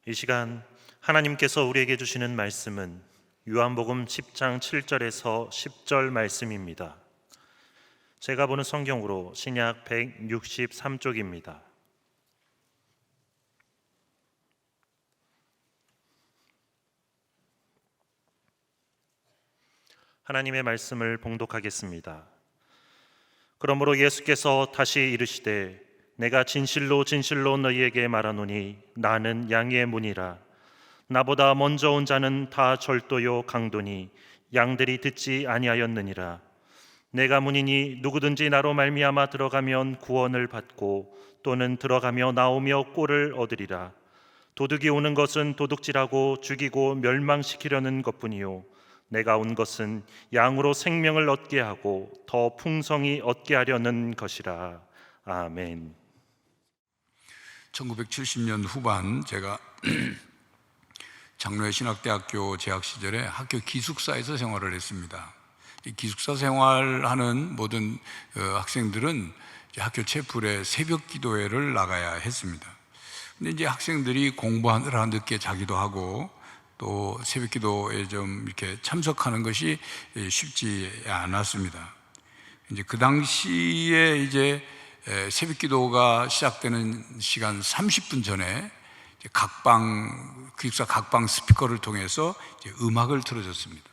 이 시간 하나님께서 우리에게 주시는 말씀은 요한복음 10장 7절에서 10절 말씀입니다. 제가 보는 성경으로 신약 163쪽입니다. 하나님의 말씀을 봉독하겠습니다. 그러므로 예수께서 다시 이르시되 내가 진실로 진실로 너희에게 말하노니 나는 양의 문이라. 나보다 먼저 온 자는 다 절도요 강도니 양들이 듣지 아니하였느니라. 내가 문이니 누구든지 나로 말미암아 들어가면 구원을 받고 또는 들어가며 나오며 꼴을 얻으리라. 도둑이 오는 것은 도둑질하고 죽이고 멸망시키려는 것뿐이요 내가 온 것은 양으로 생명을 얻게 하고 더 풍성히 얻게 하려는 것이라. 아멘. 1970년 후반 제가 장로회 신학대학교 재학 시절에 학교 기숙사에서 생활을 했습니다. 이 기숙사 생활하는 모든 학생들은 학교 채플에 새벽 기도회를 나가야 했습니다. 근데 이제 학생들이 공부하느라 늦게 자기도 하고 또 새벽 기도에 좀 이렇게 참석하는 것이 쉽지 않았습니다. 이제 그 당시에 이제 새벽 기도가 시작되는 시간 30분 전에 기숙사 각방 스피커를 통해서 이제 음악을 틀어줬습니다.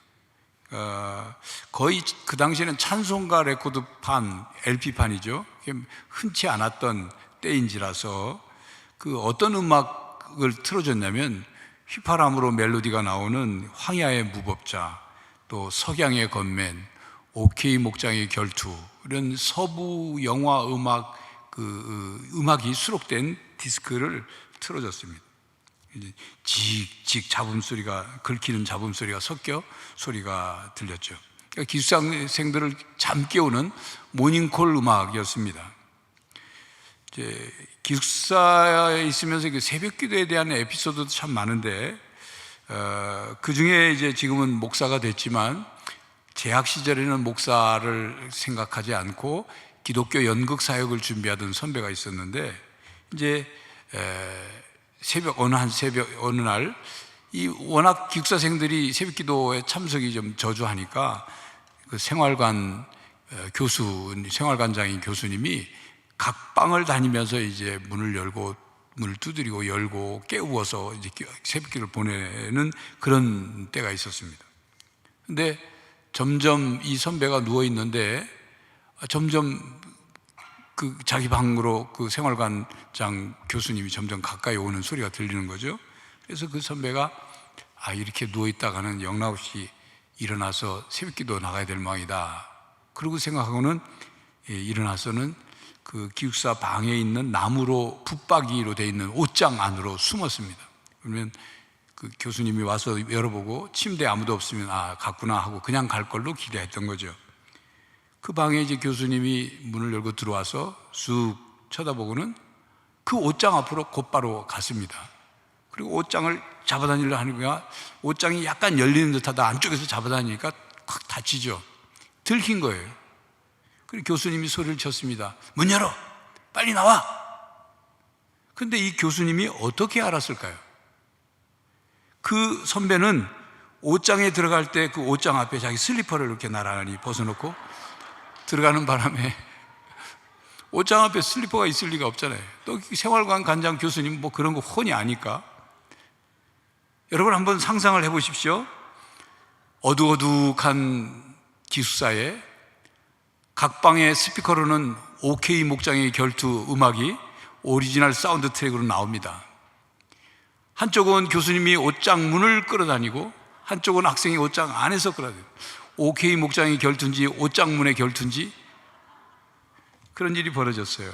거의 그 당시에는 찬송가 레코드판, LP판이죠. 흔치 않았던 때인지라서 그 어떤 음악을 틀어줬냐면 휘파람으로 멜로디가 나오는 황야의 무법자, 또 석양의 건맨, 오케이 목장의 결투, 이런 서부 영화 음악 음악이 수록된 디스크를 틀어줬습니다. 직 잡음 소리가, 긁히는 잡음 소리가 섞여 소리가 들렸죠. 그러니까 기숙사생들을 잠 깨우는 모닝콜 음악이었습니다. 이제 기숙사에 있으면서 새벽 기도에 대한 에피소드도 참 많은데, 그 중에 이제 지금은 목사가 됐지만 재학 시절에는 목사를 생각하지 않고 기독교 연극 사역을 준비하던 선배가 있었는데, 이제 어느 날 이 워낙 기숙사생들이 새벽 기도에 참석이 좀 저조하니까 그 생활관장인 교수님이 각 방을 다니면서 이제 문을 두드리고 열고 깨우어서 이제 새벽 기도를 보내는 그런 때가 있었습니다. 근데 점점 이 선배가 누워 있는데 점점 그 자기 방으로 그 생활관장 교수님이 점점 가까이 오는 소리가 들리는 거죠. 그래서 그 선배가 이렇게 누워 있다가는 영락없이 일어나서 새벽기도 나가야 될 모양이다. 그러고 생각하고는 일어나서는 그 기숙사 방에 있는 나무로 붙박이로 되어 있는 옷장 안으로 숨었습니다. 그러면 그 교수님이 와서 열어보고 침대에 아무도 없으면 갔구나 하고 그냥 갈 걸로 기대했던 거죠. 그 방에 이제 교수님이 문을 열고 들어와서 쑥 쳐다보고는 그 옷장 앞으로 곧바로 갔습니다. 그리고 옷장을 잡아다니려 하니까 옷장이 약간 열리는 듯하다. 안쪽에서 잡아다니니까 확 다치죠. 들킨 거예요. 그리고 교수님이 소리를 쳤습니다. 문 열어! 빨리 나와! 근데 이 교수님이 어떻게 알았을까요? 그 선배는 옷장에 들어갈 때 그 옷장 앞에 자기 슬리퍼를 이렇게 나란히 벗어놓고 들어가는 바람에 옷장 앞에 슬리퍼가 있을 리가 없잖아요. 또 생활관 관장 교수님 뭐 그런 거 훤히 아니까. 여러분 한번 상상을 해보십시오. 어두어둑한 기숙사에 각 방의 스피커로는 오케이 목장의 결투 음악이 오리지널 사운드 트랙으로 나옵니다. 한쪽은 교수님이 옷장 문을 끌어다니고 한쪽은 학생이 옷장 안에서 끌어다니고, 오케이 목장의 결투인지 옷장 문의 결투인지 그런 일이 벌어졌어요.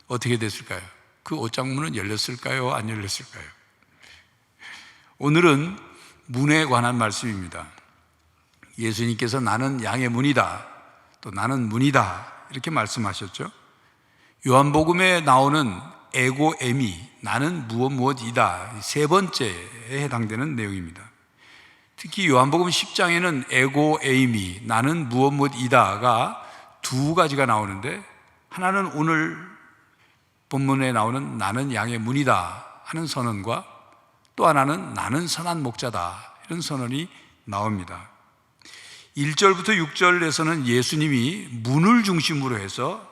어떻게 됐을까요? 그 옷장 문은 열렸을까요? 안 열렸을까요? 오늘은 문에 관한 말씀입니다. 예수님께서 나는 양의 문이다, 또 나는 문이다 이렇게 말씀하셨죠. 요한복음에 나오는 에고 에미, 나는 무엇이다, 세 번째에 해당되는 내용입니다. 특히 요한복음 10장에는 에고 에이미, 나는 무엇이다가 두 가지가 나오는데, 하나는 오늘 본문에 나오는 나는 양의 문이다 하는 선언과 또 하나는 나는 선한 목자다, 이런 선언이 나옵니다. 1절부터 6절에서는 예수님이 문을 중심으로 해서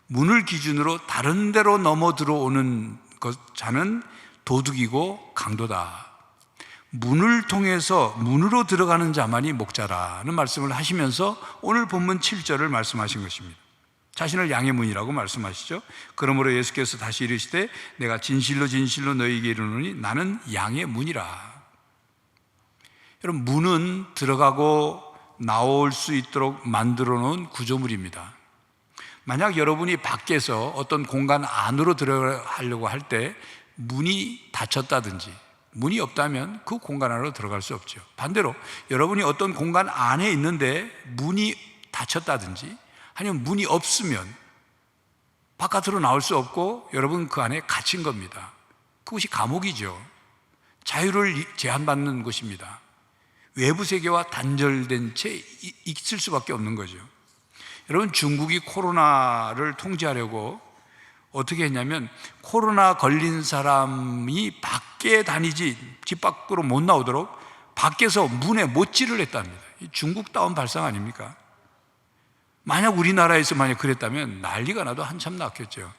문을 기준으로 다른 데로 넘어 들어오는 자는 도둑이고 강도다, 문을 통해서 문으로 들어가는 자만이 목자라는 말씀을 하시면서 오늘 본문 7절을 말씀하신 것입니다. 자신을 양의 문이라고 말씀하시죠. 그러므로 예수께서 다시 이르시되 내가 진실로 진실로 너희에게 이르노니 나는 양의 문이라. 여러분, 문은 들어가고 나올 수 있도록 만들어 놓은 구조물입니다. 만약 여러분이 밖에서 어떤 공간 안으로 들어가려고 할 때 문이 닫혔다든지 문이 없다면 그 공간 안으로 들어갈 수 없죠. 반대로 여러분이 어떤 공간 안에 있는데 문이 닫혔다든지 아니면 문이 없으면 바깥으로 나올 수 없고 여러분 그 안에 갇힌 겁니다. 그것이 감옥이죠. 자유를 제한받는 곳입니다. 외부 세계와 단절된 채 있을 수밖에 없는 거죠. 여러분, 중국이 코로나를 통제하려고 어떻게 했냐면 코로나 걸린 사람이 밖에 다니지 집 밖으로 못 나오도록 밖에서 문에 못질을 했답니다. 중국다운 발상 아닙니까? 만약 우리나라에서 만약 그랬다면 난리가 나도 한참 났겠죠.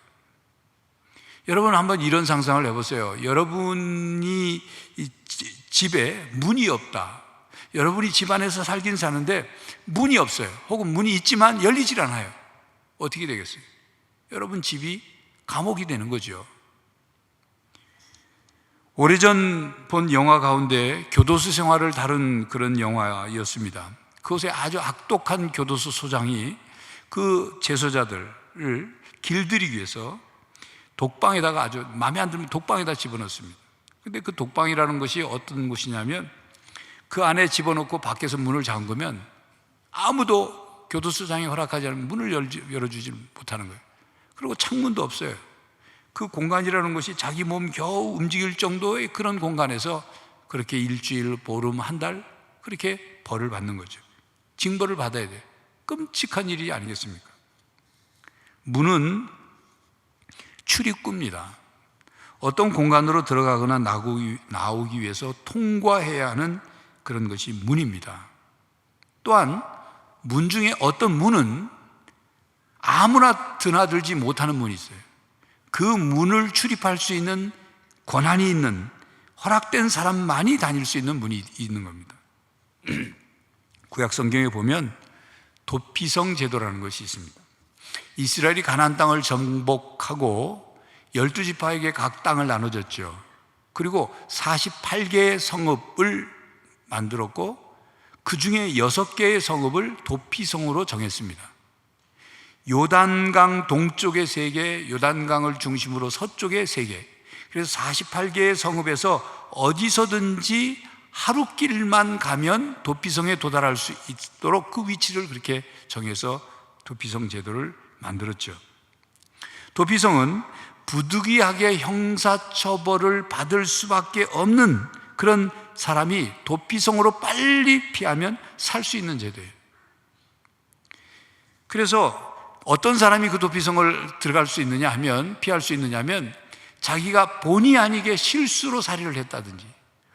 여러분, 한번 이런 상상을 해보세요. 여러분이 집에 문이 없다, 여러분이 집안에서 살긴 사는데 문이 없어요. 혹은 문이 있지만 열리질 않아요. 어떻게 되겠어요? 여러분 집이 감옥이 되는 거죠. 오래전 본 영화 가운데 교도소 생활을 다룬 그런 영화였습니다. 그곳에 아주 악독한 교도소 소장이 그 재소자들을 길들이기 위해서 독방에다가 아주 마음에 안 들면 독방에다 집어넣습니다. 근데 그 독방이라는 것이 어떤 곳이냐면 그 안에 집어넣고 밖에서 문을 잠그면 아무도 교도소장이 허락하지 않으면 문을 열어주지 못하는 거예요. 그리고 창문도 없어요. 그 공간이라는 것이 자기 몸 겨우 움직일 정도의 그런 공간에서 그렇게 일주일, 보름, 한 달 그렇게 벌을 받는 거죠. 징벌을 받아야 돼요. 끔찍한 일이 아니겠습니까? 문은 출입구입니다. 어떤 공간으로 들어가거나 나오기 위해서 통과해야 하는 그런 것이 문입니다. 또한 문 중에 어떤 문은 아무나 드나들지 못하는 문이 있어요. 그 문을 출입할 수 있는 권한이 있는 허락된 사람만이 다닐 수 있는 문이 있는 겁니다. 구약 성경에 보면 도피성 제도라는 것이 있습니다. 이스라엘이 가나안 땅을 정복하고 12지파에게 각 땅을 나눠줬죠. 그리고 48개의 성읍을 만들었고 그 중에 6개의 성읍을 도피성으로 정했습니다. 요단강 동쪽에 3개, 요단강을 중심으로 서쪽에 3개, 그래서 48개의 성읍에서 어디서든지 하루길만 가면 도피성에 도달할 수 있도록 그 위치를 그렇게 정해서 도피성 제도를 만들었죠. 도피성은 부득이하게 형사처벌을 받을 수밖에 없는 그런 사람이 도피성으로 빨리 피하면 살 수 있는 제도예요. 그래서 어떤 사람이 그 도피성을 들어갈 수 있느냐 하면, 피할 수 있느냐 하면 자기가 본의 아니게 실수로 살인을 했다든지,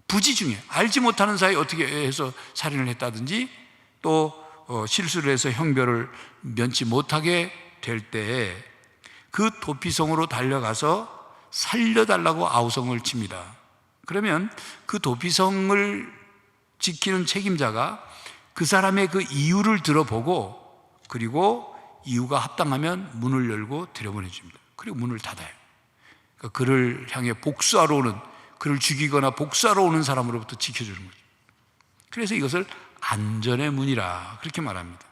부지 중에 알지 못하는 사이에 어떻게 해서 살인을 했다든지, 또 실수를 해서 형벌을 면치 못하게 될 때 그 도피성으로 달려가서 살려달라고 아우성을 칩니다. 그러면 그 도피성을 지키는 책임자가 그 사람의 그 이유를 들어보고, 그리고 이유가 합당하면 문을 열고 들여보내줍니다. 그리고 문을 닫아요. 그러니까 그를 향해 복수하러 오는, 그를 죽이거나 복수하러 오는 사람으로부터 지켜주는 거죠. 그래서 이것을 안전의 문이라 그렇게 말합니다.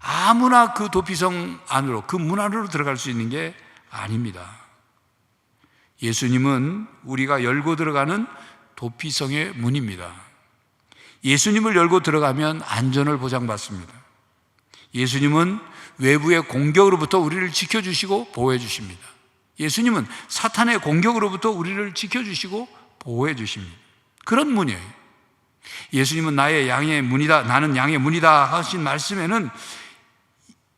아무나 그 도피성 안으로, 그 문 안으로 들어갈 수 있는 게 아닙니다. 예수님은 우리가 열고 들어가는 도피성의 문입니다. 예수님을 열고 들어가면 안전을 보장받습니다. 예수님은 외부의 공격으로부터 우리를 지켜주시고 보호해 주십니다. 예수님은 사탄의 공격으로부터 우리를 지켜주시고 보호해 주십니다. 그런 문이에요. 예수님은 나의 양의 문이다, 나는 양의 문이다 하신 말씀에는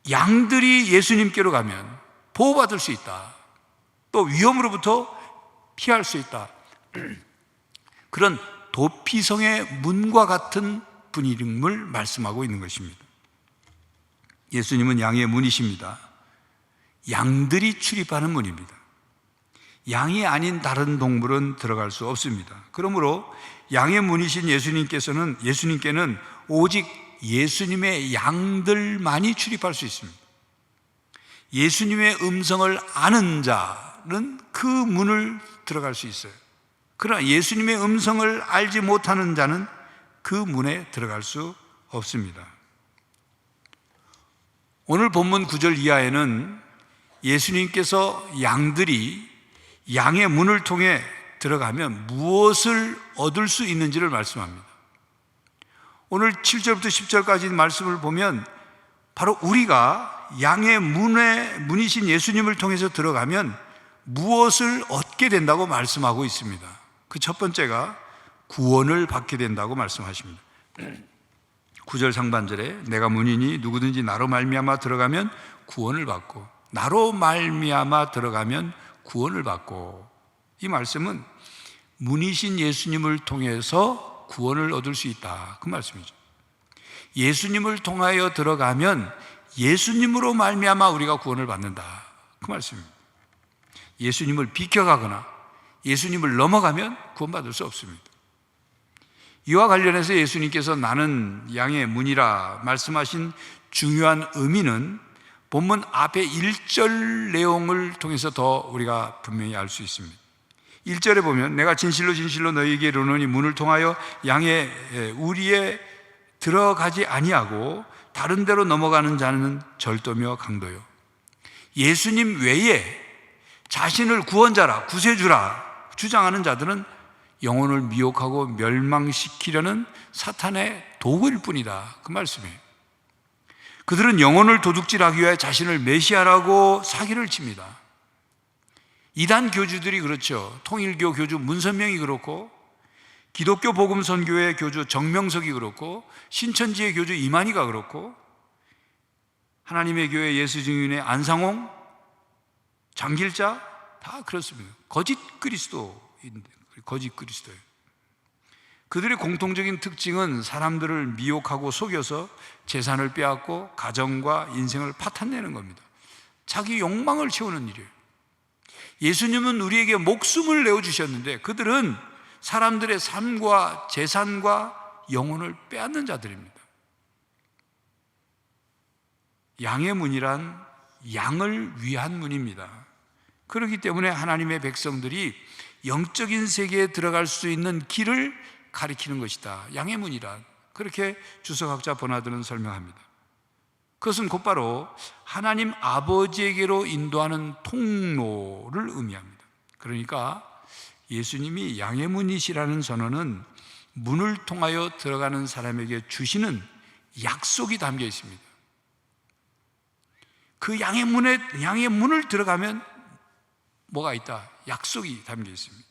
양들이 예수님께로 가면 보호받을 수 있다, 또 위험으로부터 피할 수 있다, 그런 도피성의 문과 같은 분임을 말씀하고 있는 것입니다. 예수님은 양의 문이십니다. 양들이 출입하는 문입니다. 양이 아닌 다른 동물은 들어갈 수 없습니다. 그러므로 양의 문이신 예수님께는 오직 예수님의 양들만이 출입할 수 있습니다. 예수님의 음성을 아는 자는 그 문을 들어갈 수 있어요. 그러나 예수님의 음성을 알지 못하는 자는 그 문에 들어갈 수 없습니다. 오늘 본문 9절 이하에는 예수님께서 양들이 양의 문을 통해 들어가면 무엇을 얻을 수 있는지를 말씀합니다. 오늘 7절부터 10절까지 말씀을 보면 바로 우리가 양의 문이신 예수님을 통해서 들어가면 무엇을 얻게 된다고 말씀하고 있습니다. 그 첫 번째가 구원을 받게 된다고 말씀하십니다. 9절 상반절에 내가 문이니 누구든지 나로 말미암아 들어가면 구원을 받고, 나로 말미암아 들어가면 구원을 받고, 이 말씀은 문이신 예수님을 통해서 구원을 얻을 수 있다, 그 말씀이죠. 예수님을 통하여 들어가면 예수님으로 말미암아 우리가 구원을 받는다, 그 말씀입니다. 예수님을 비켜가거나 예수님을 넘어가면 구원받을 수 없습니다. 이와 관련해서 예수님께서 나는 양의 문이라 말씀하신 중요한 의미는 본문 앞에 1절 내용을 통해서 더 우리가 분명히 알 수 있습니다. 1절에 보면 내가 진실로 진실로 너희에게 이르노니 문을 통하여 양의 우리에 들어가지 아니하고 다른 데로 넘어가는 자는 절도며 강도요. 예수님 외에 자신을 구원자라 구세주라 주장하는 자들은 영혼을 미혹하고 멸망시키려는 사탄의 도구일 뿐이다, 그 말씀이에요. 그들은 영혼을 도둑질하기 위해 자신을 메시아라고 사기를 칩니다. 이단 교주들이 그렇죠. 통일교 교주 문선명이 그렇고, 기독교 복음 선교회 교주 정명석이 그렇고, 신천지의 교주 이만희가 그렇고, 하나님의 교회 예수 증인의 안상홍, 장길자 다 그렇습니다. 거짓 그리스도인데, 거짓 그리스도예요. 그들의 공통적인 특징은 사람들을 미혹하고 속여서 재산을 빼앗고 가정과 인생을 파탄내는 겁니다. 자기 욕망을 채우는 일이에요. 예수님은 우리에게 목숨을 내어주셨는데 그들은 사람들의 삶과 재산과 영혼을 빼앗는 자들입니다. 양의 문이란 양을 위한 문입니다. 그렇기 때문에 하나님의 백성들이 영적인 세계에 들어갈 수 있는 길을 가리키는 것이다, 양의 문이란. 그렇게 주석학자 버나드는 설명합니다. 그것은 곧바로 하나님 아버지에게로 인도하는 통로를 의미합니다. 그러니까 예수님이 양의 문이시라는 선언은 문을 통하여 들어가는 사람에게 주시는 약속이 담겨 있습니다. 그 양의 문을 들어가면 뭐가 있다? 약속이 담겨 있습니다.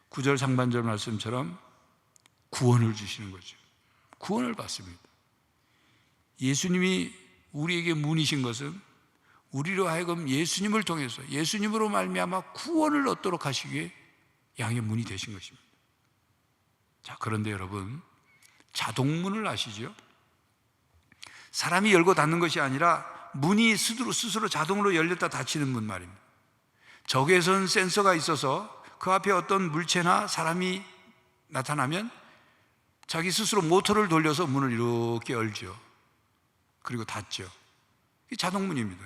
9절 상반절 말씀처럼 구원을 주시는 거죠. 구원을 받습니다. 예수님이 우리에게 문이신 것은 우리로 하여금 예수님을 통해서 예수님으로 말미암아 구원을 얻도록 하시기에 양의 문이 되신 것입니다. 자, 그런데 여러분, 자동문을 아시죠? 사람이 열고 닫는 것이 아니라 문이 스스로 자동으로 열렸다 닫히는 문 말입니다. 적외선 센서가 있어서 그 앞에 어떤 물체나 사람이 나타나면 자기 스스로 모터를 돌려서 문을 이렇게 열죠. 그리고 닫죠. 이게 자동문입니다.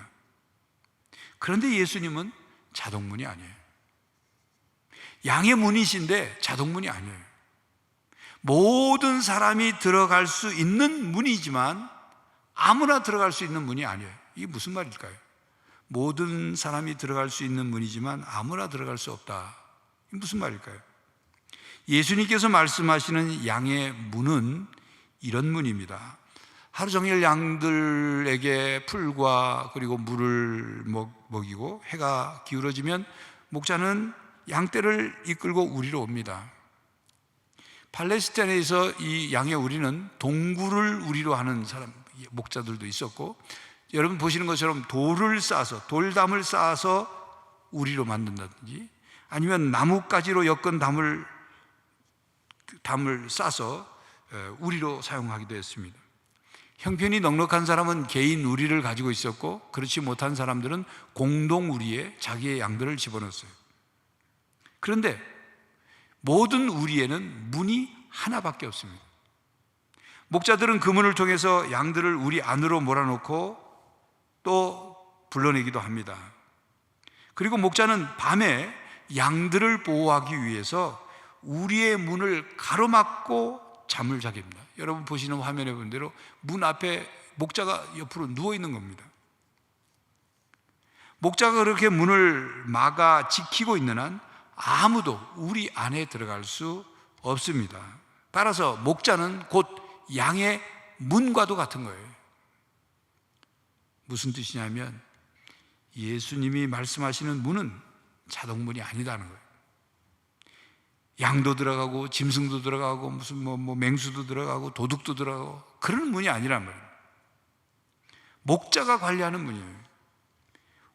그런데 예수님은 자동문이 아니에요. 양의 문이신데 자동문이 아니에요. 모든 사람이 들어갈 수 있는 문이지만 아무나 들어갈 수 있는 문이 아니에요. 이게 무슨 말일까요? 모든 사람이 들어갈 수 있는 문이지만 아무나 들어갈 수 없다. 이게 무슨 말일까요? 예수님께서 말씀하시는 양의 문은 이런 문입니다. 하루 종일 양들에게 풀과 그리고 물을 먹이고 해가 기울어지면 목자는 양떼를 이끌고 우리로 옵니다. 팔레스타인에서 이 양의 우리는 동굴을 우리로 하는 목자들도 있었고, 여러분 보시는 것처럼 돌담을 쌓아서 우리로 만든다든지, 아니면 나뭇가지로 엮은 담을 담을 싸서 우리로 사용하기도 했습니다. 형편이 넉넉한 사람은 개인 우리를 가지고 있었고, 그렇지 못한 사람들은 공동 우리에 자기의 양들을 집어넣었어요. 그런데 모든 우리에는 문이 하나밖에 없습니다. 목자들은 그 문을 통해서 양들을 우리 안으로 몰아넣고 또 불러내기도 합니다. 그리고 목자는 밤에 양들을 보호하기 위해서 우리의 문을 가로막고 잠을 자게 합니다. 여러분 보시는 화면에 본 대로 문 앞에 목자가 옆으로 누워 있는 겁니다. 목자가 그렇게 문을 막아 지키고 있는 한 아무도 우리 안에 들어갈 수 없습니다. 따라서 목자는 곧 양의 문과도 같은 거예요. 무슨 뜻이냐면 예수님이 말씀하시는 문은 자동문이 아니다는 거예요. 양도 들어가고 짐승도 들어가고 무슨 맹수도 들어가고 도둑도 들어가고 그런 문이 아니란 말이에요. 목자가 관리하는 문이에요.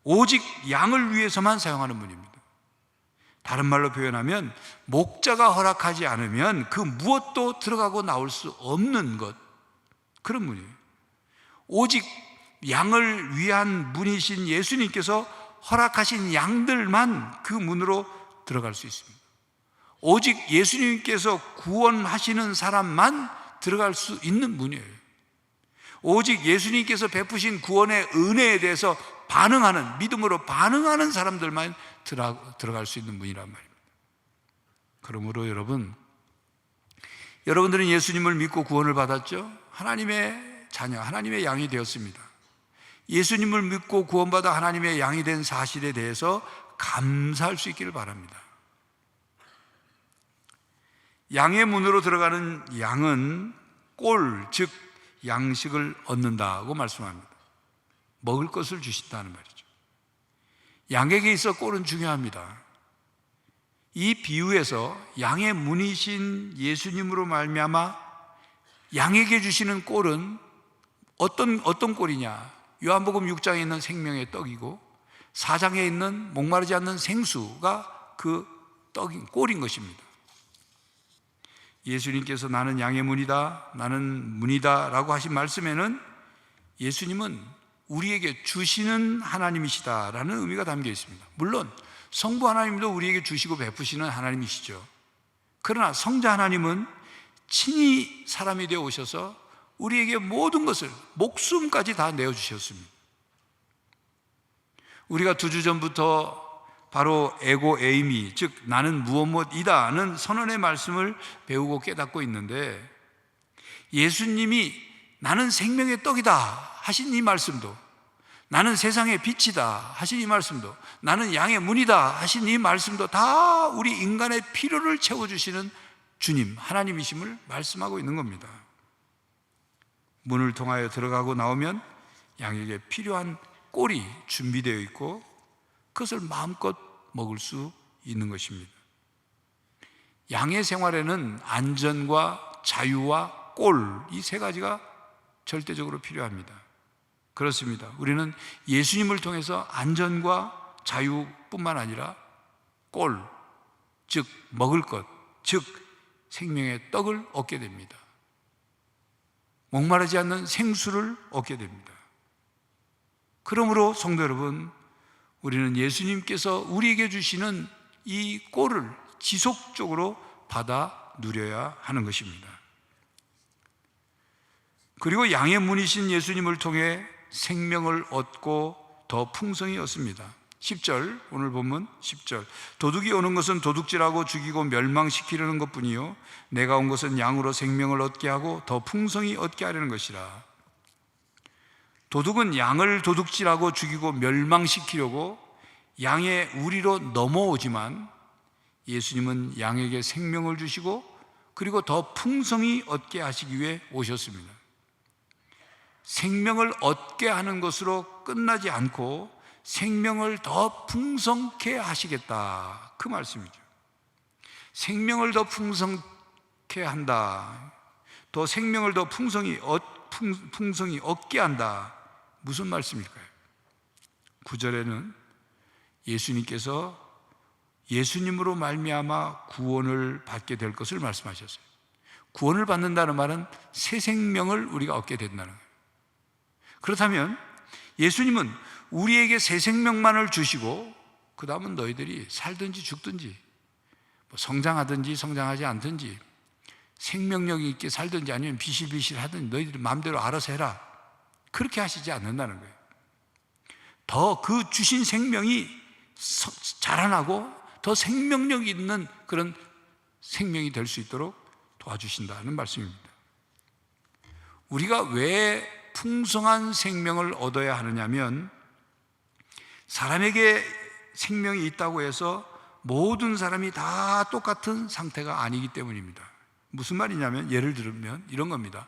오직 양을 위해서만 사용하는 문입니다. 다른 말로 표현하면 목자가 허락하지 않으면 그 무엇도 들어가고 나올 수 없는 것, 그런 문이에요. 오직 양을 위한 문이신 예수님께서 허락하신 양들만 그 문으로 들어갈 수 있습니다. 오직 예수님께서 구원하시는 사람만 들어갈 수 있는 문이에요. 오직 예수님께서 베푸신 구원의 은혜에 대해서 반응하는, 믿음으로 반응하는 사람들만 들어갈 수 있는 문이란 말입니다. 그러므로 여러분들은 예수님을 믿고 구원을 받았죠? 하나님의 자녀, 하나님의 양이 되었습니다. 예수님을 믿고 구원받아 하나님의 양이 된 사실에 대해서 감사할 수 있기를 바랍니다. 양의 문으로 들어가는 양은 꼴, 즉 양식을 얻는다고 말씀합니다. 먹을 것을 주신다는 말이죠. 양에게 있어 꼴은 중요합니다. 이 비유에서 양의 문이신 예수님으로 말미암아 양에게 주시는 꼴은 어떤 꼴이냐? 요한복음 6장에 있는 생명의 떡이고 4장에 있는 목마르지 않는 생수가 그 떡인 꼴인 것입니다. 예수님께서 나는 양의 문이다, 나는 문이다 라고 하신 말씀에는 예수님은 우리에게 주시는 하나님이시다라는 의미가 담겨 있습니다. 물론 성부 하나님도 우리에게 주시고 베푸시는 하나님이시죠. 그러나 성자 하나님은 친히 사람이 되어 오셔서 우리에게 모든 것을, 목숨까지 다 내어주셨습니다. 우리가 2주 전부터 바로 에고 에이미, 즉 나는 무엇이다는 선언의 말씀을 배우고 깨닫고 있는데, 예수님이 나는 생명의 떡이다 하신 이 말씀도, 나는 세상의 빛이다 하신 이 말씀도, 나는 양의 문이다 하신 이 말씀도 다 우리 인간의 필요를 채워주시는 주님, 하나님이심을 말씀하고 있는 겁니다. 문을 통하여 들어가고 나오면 양에게 필요한 꼴이 준비되어 있고 그것을 마음껏 먹을 수 있는 것입니다. 양의 생활에는 안전과 자유와 꼴, 이 세 가지가 절대적으로 필요합니다. 그렇습니다. 우리는 예수님을 통해서 안전과 자유뿐만 아니라 꼴, 즉 먹을 것, 즉 생명의 떡을 얻게 됩니다. 목마르지 않는 생수를 얻게 됩니다. 그러므로 성도 여러분, 우리는 예수님께서 우리에게 주시는 이 꼴을 지속적으로 받아 누려야 하는 것입니다. 그리고 양의 문이신 예수님을 통해 생명을 얻고 더 풍성히 얻습니다. 10절, 오늘 본문 10절. 도둑이 오는 것은 도둑질하고 죽이고 멸망시키려는 것뿐이요 내가 온 것은 양으로 생명을 얻게 하고 더 풍성히 얻게 하려는 것이라. 도둑은 양을 도둑질하고 죽이고 멸망시키려고 양의 우리로 넘어오지만, 예수님은 양에게 생명을 주시고 그리고 더 풍성히 얻게 하시기 위해 오셨습니다. 생명을 얻게 하는 것으로 끝나지 않고 생명을 더 풍성케 하시겠다, 그 말씀이죠. 생명을 더 풍성케 한다, 더 생명을 더 풍성히 얻게 한다. 무슨 말씀일까요? 9절에는 예수님께서 예수님으로 말미암아 구원을 받게 될 것을 말씀하셨어요. 구원을 받는다는 말은 새 생명을 우리가 얻게 된다는 거예요. 그렇다면 예수님은 우리에게 새 생명만을 주시고 그 다음은 너희들이 살든지 죽든지 성장하든지 성장하지 않든지 생명력 있게 살든지 아니면 비실비실 하든지 너희들이 마음대로 알아서 해라, 그렇게 하시지 않는다는 거예요. 더 그 주신 생명이 자라나고 더 생명력 있는 그런 생명이 될 수 있도록 도와주신다는 말씀입니다. 우리가 왜 풍성한 생명을 얻어야 하느냐면, 사람에게 생명이 있다고 해서 모든 사람이 다 똑같은 상태가 아니기 때문입니다. 무슨 말이냐면, 예를 들면 이런 겁니다.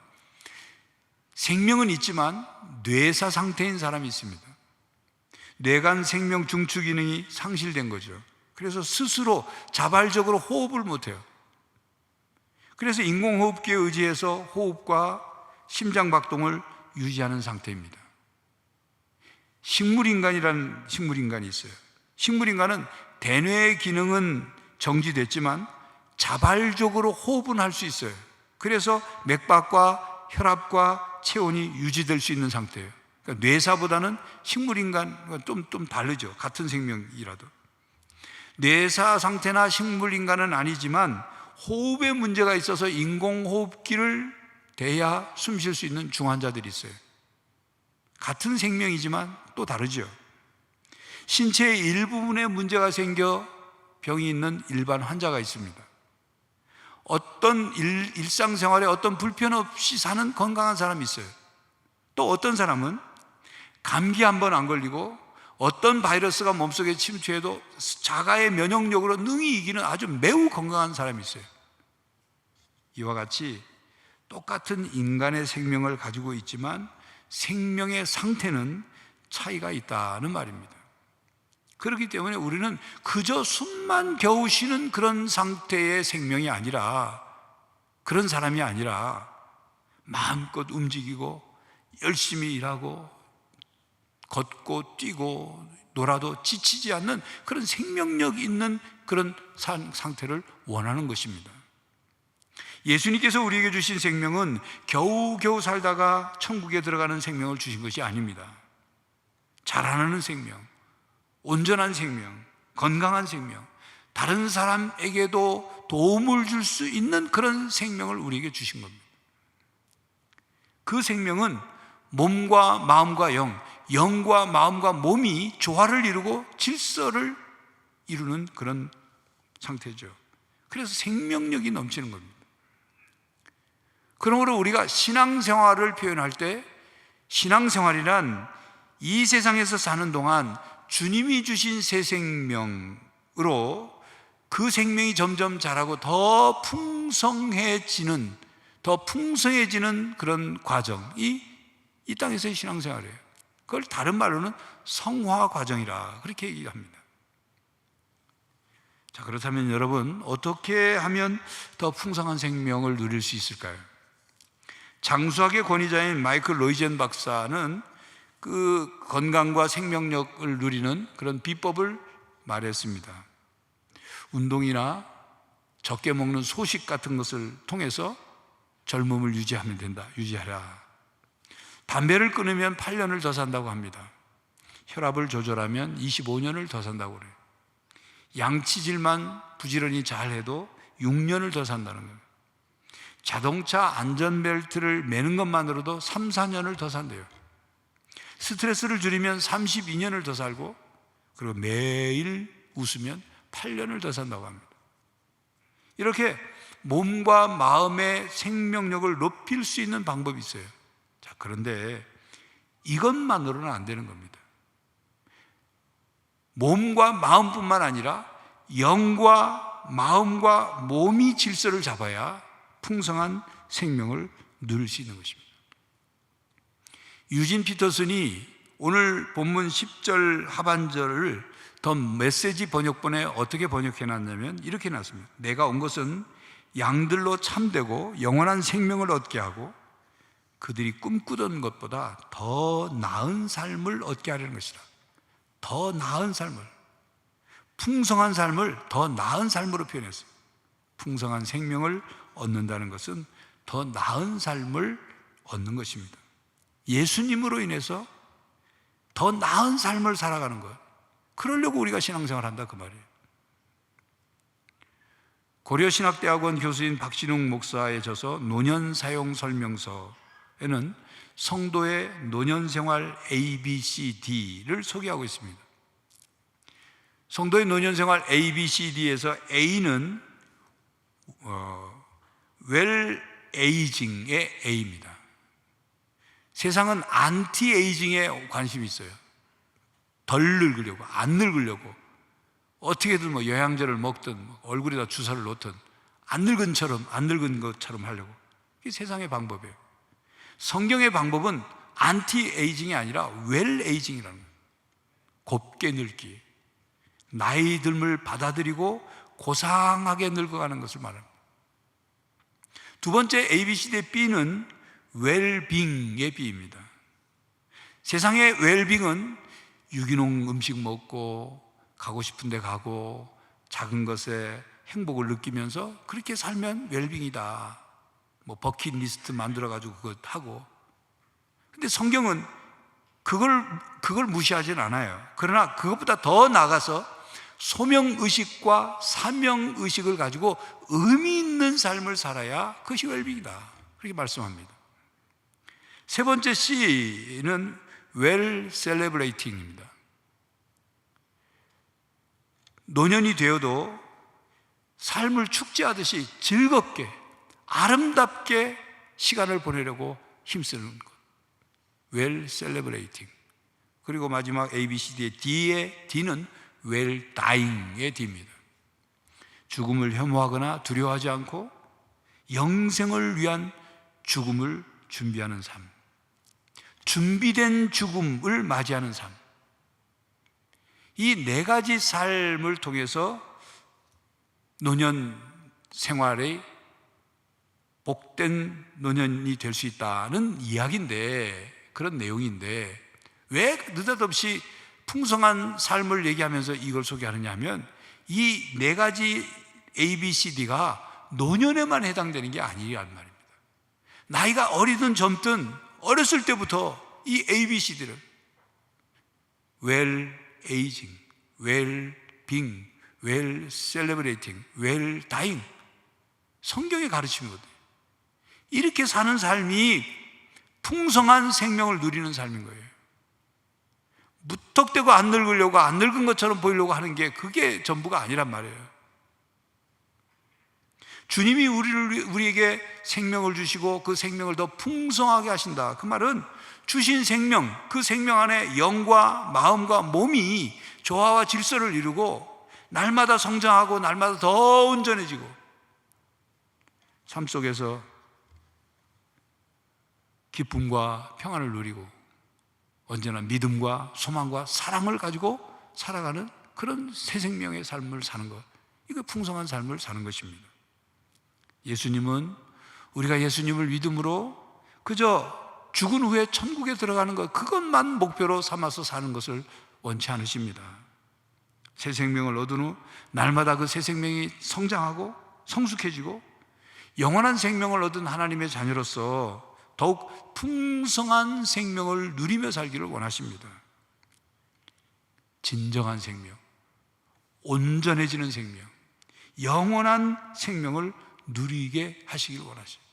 생명은 있지만 뇌사 상태인 사람이 있습니다. 뇌간 생명 중추 기능이 상실된 거죠. 그래서 스스로 자발적으로 호흡을 못해요. 그래서 인공호흡기에 의지해서 호흡과 심장박동을 유지하는 상태입니다. 식물인간이라는 식물인간이 있어요. 식물인간은 대뇌의 기능은 정지됐지만 자발적으로 호흡은 할 수 있어요. 그래서 맥박과 혈압과 체온이 유지될 수 있는 상태예요. 그러니까 뇌사보다는 식물인간과 좀 다르죠. 같은 생명이라도. 뇌사 상태나 식물인간은 아니지만 호흡에 문제가 있어서 인공호흡기를 대야 숨 쉴 수 있는 중환자들이 있어요. 같은 생명이지만 또 다르죠. 신체의 일부분에 문제가 생겨 병이 있는 일반 환자가 있습니다. 어떤 일상생활에 어떤 불편 없이 사는 건강한 사람이 있어요. 또 어떤 사람은 감기 한 번 안 걸리고 어떤 바이러스가 몸속에 침투해도 자가의 면역력으로 능히 이기는 아주 매우 건강한 사람이 있어요. 이와 같이 똑같은 인간의 생명을 가지고 있지만 생명의 상태는 차이가 있다는 말입니다. 그렇기 때문에 우리는 그저 숨만 겨우 쉬는 그런 상태의 생명이 아니라, 그런 사람이 아니라 마음껏 움직이고 열심히 일하고 걷고 뛰고 놀아도 지치지 않는 그런 생명력 있는 그런 상태를 원하는 것입니다. 예수님께서 우리에게 주신 생명은 겨우겨우 살다가 천국에 들어가는 생명을 주신 것이 아닙니다. 자라나는 생명, 온전한 생명, 건강한 생명, 다른 사람에게도 도움을 줄 수 있는 그런 생명을 우리에게 주신 겁니다. 그 생명은 몸과 마음과 영과 마음과 몸이 조화를 이루고 질서를 이루는 그런 상태죠. 그래서 생명력이 넘치는 겁니다. 그러므로 우리가 신앙생활을 표현할 때, 신앙생활이란 이 세상에서 사는 동안 주님이 주신 새 생명으로 그 생명이 점점 자라고 더 풍성해지는 그런 과정이 이 땅에서의 신앙생활이에요. 그걸 다른 말로는 성화 과정이라 그렇게 얘기합니다. 자, 그렇다면 여러분, 어떻게 하면 더 풍성한 생명을 누릴 수 있을까요? 장수학의 권위자인 마이클 로이젠 박사는 그 건강과 생명력을 누리는 그런 비법을 말했습니다. 운동이나 적게 먹는 소식 같은 것을 통해서 젊음을 유지하면 된다. 유지하라. 담배를 끊으면 8년을 더 산다고 합니다. 혈압을 조절하면 25년을 더 산다고 그래요. 양치질만 부지런히 잘해도 6년을 더 산다는 거예요. 자동차 안전벨트를 매는 것만으로도 3, 4년을 더 산대요. 스트레스를 줄이면 32년을 더 살고, 그리고 매일 웃으면 8년을 더 산다고 합니다. 이렇게 몸과 마음의 생명력을 높일 수 있는 방법이 있어요. 자, 그런데 이것만으로는 안 되는 겁니다. 몸과 마음뿐만 아니라 영과 마음과 몸이 질서를 잡아야 풍성한 생명을 누릴 수 있는 것입니다. 유진 피터슨이 오늘 본문 10절 하반절을 더 메시지 번역본에 어떻게 번역해 놨냐면 이렇게 놨습니다. 내가 온 것은 양들로 참되고 영원한 생명을 얻게 하고 그들이 꿈꾸던 것보다 더 나은 삶을 얻게 하려는 것이다. 더 나은 삶을, 풍성한 삶을 더 나은 삶으로 표현했어요. 풍성한 생명을 얻는다는 것은 더 나은 삶을 얻는 것입니다. 예수님으로 인해서 더 나은 삶을 살아가는 것, 그러려고 우리가 신앙생활을 한다 그 말이에요. 고려신학대학원 교수인 박신웅 목사의 저서 노년사용 설명서에는 성도의 노년생활 ABCD를 소개하고 있습니다. 성도의 노년생활 ABCD에서 A는 웰 에이징의 A입니다. 세상은 안티 에이징에 관심이 있어요. 덜 늙으려고, 안 늙으려고 어떻게든 뭐 영양제를 먹든 얼굴에다 주사를 놓든 안 늙은 것처럼 하려고. 이게 세상의 방법이에요. 성경의 방법은 안티 에이징이 아니라 웰 에이징이라는 거예요. 곱게 늙기, 나이 듦을 받아들이고 고상하게 늙어가는 것을 말합니다. 두 번째 ABCD의 B는 웰빙의 B입니다. 세상의 웰빙은 유기농 음식 먹고 가고 싶은 데 가고 작은 것에 행복을 느끼면서 그렇게 살면 웰빙이다. 뭐 버킷리스트 만들어가지고 그거 하고. 근데 성경은 그걸 무시하지는 않아요. 그러나 그것보다 더 나아가서 소명의식과 사명의식을 가지고 의미 있는 삶을 살아야 그것이 웰빙이다. 그렇게 말씀합니다. 세 번째 C는 웰 셀레브레이팅입니다. 노년이 되어도 삶을 축제하듯이 즐겁게 아름답게 시간을 보내려고 힘쓰는 것, 웰 셀레브레이팅. 그리고 마지막 ABCD의 D의 D는 웰 다잉의 D입니다. 죽음을 혐오하거나 두려워하지 않고 영생을 위한 죽음을 준비하는 삶, 준비된 죽음을 맞이하는 삶. 이 네 가지 삶을 통해서 노년 생활의 복된 노년이 될 수 있다는 이야기인데, 그런 내용인데 왜 느닷없이 풍성한 삶을 얘기하면서 이걸 소개하느냐 하면 이 네 가지 ABCD가 노년에만 해당되는 게 아니란 말입니다. 나이가 어리든 젊든 어렸을 때부터 이 ABCD를 웰 에이징, 웰 빙, 웰 셀레브레이팅, 웰 다잉, 성경의 가르침이거든요. 이렇게 사는 삶이 풍성한 생명을 누리는 삶인 거예요. 무턱대고 안 늙으려고, 안 늙은 것처럼 보이려고 하는 게 그게 전부가 아니란 말이에요. 주님이 우리에게 생명을 주시고 그 생명을 더 풍성하게 하신다. 그 말은 주신 생명, 그 생명 안에 영과 마음과 몸이 조화와 질서를 이루고 날마다 성장하고 날마다 더 온전해지고 삶 속에서 기쁨과 평안을 누리고 언제나 믿음과 소망과 사랑을 가지고 살아가는 그런 새 생명의 삶을 사는 것, 이거 풍성한 삶을 사는 것입니다. 예수님은 우리가 예수님을 믿음으로 그저 죽은 후에 천국에 들어가는 것, 그것만 목표로 삼아서 사는 것을 원치 않으십니다. 새 생명을 얻은 후 날마다 그 새 생명이 성장하고 성숙해지고 영원한 생명을 얻은 하나님의 자녀로서 더욱 풍성한 생명을 누리며 살기를 원하십니다. 진정한 생명, 온전해지는 생명, 영원한 생명을 누리게 하시길 원하십니다.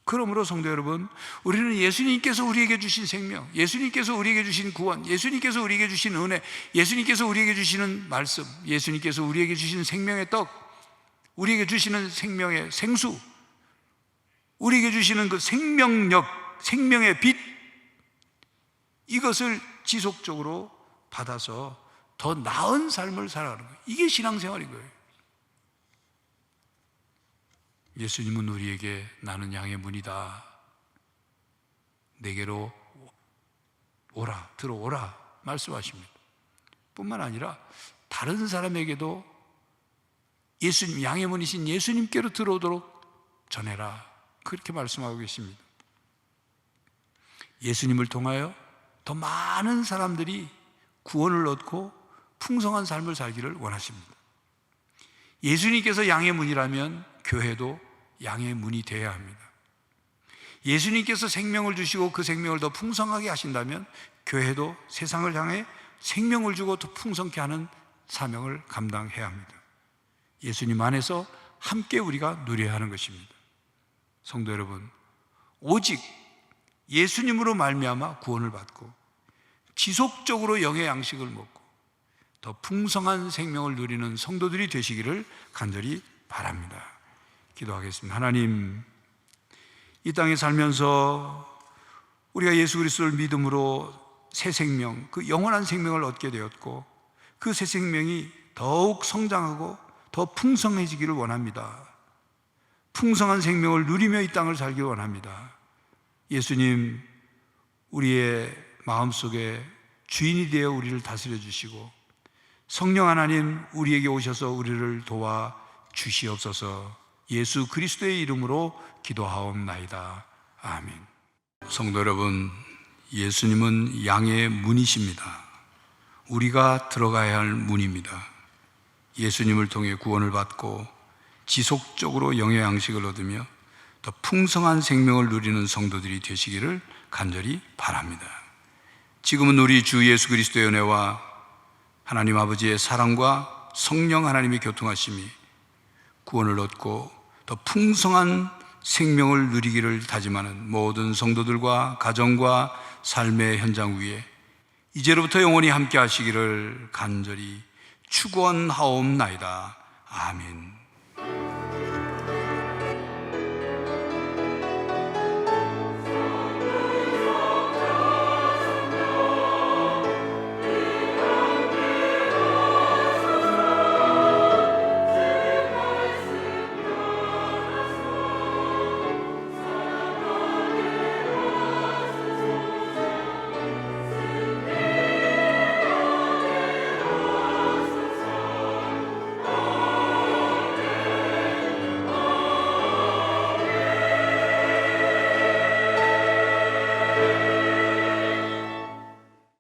그러므로 성도 여러분, 우리는 예수님께서 우리에게 주신 생명, 예수님께서 우리에게 주신 구원, 예수님께서 우리에게 주신 은혜, 예수님께서 우리에게 주시는 말씀, 예수님께서 우리에게 주신 생명의 떡, 우리에게 주시는 생명의 생수, 우리에게 주시는 그 생명력, 생명의 빛, 이것을 지속적으로 받아서 더 나은 삶을 살아가는 거예요. 이게 신앙생활인 거예요. 예수님은 우리에게 나는 양의 문이다, 내게로 오라, 들어오라 말씀하십니다. 뿐만 아니라 다른 사람에게도 예수님, 양의 문이신 예수님께로 들어오도록 전해라, 그렇게 말씀하고 계십니다. 예수님을 통하여 더 많은 사람들이 구원을 얻고 풍성한 삶을 살기를 원하십니다. 예수님께서 양의 문이라면 교회도 양의 문이 되어야 합니다. 예수님께서 생명을 주시고 그 생명을 더 풍성하게 하신다면 교회도 세상을 향해 생명을 주고 더 풍성케 하는 사명을 감당해야 합니다. 예수님 안에서 함께 우리가 누려야 하는 것입니다. 성도 여러분, 오직 예수님으로 말미암아 구원을 받고 지속적으로 영의 양식을 먹고 더 풍성한 생명을 누리는 성도들이 되시기를 간절히 바랍니다. 기도하겠습니다. 하나님, 이 땅에 살면서 우리가 예수 그리스도를 믿음으로 새 생명, 그 영원한 생명을 얻게 되었고 그 새 생명이 더욱 성장하고 더 풍성해지기를 원합니다. 풍성한 생명을 누리며 이 땅을 살기 원합니다. 예수님, 우리의 마음속에 주인이 되어 우리를 다스려 주시고 성령 하나님, 우리에게 오셔서 우리를 도와 주시옵소서. 예수 그리스도의 이름으로 기도하옵나이다. 아멘. 성도 여러분, 예수님은 양의 문이십니다. 우리가 들어가야 할 문입니다. 예수님을 통해 구원을 받고 지속적으로 영의 양식을 얻으며 더 풍성한 생명을 누리는 성도들이 되시기를 간절히 바랍니다. 지금은 우리 주 예수 그리스도의 은혜와 하나님 아버지의 사랑과 성령 하나님의 교통하심이 구원을 얻고 더 풍성한 생명을 누리기를 다짐하는 모든 성도들과 가정과 삶의 현장 위에 이제로부터 영원히 함께 하시기를 간절히 축원하옵나이다. 아멘.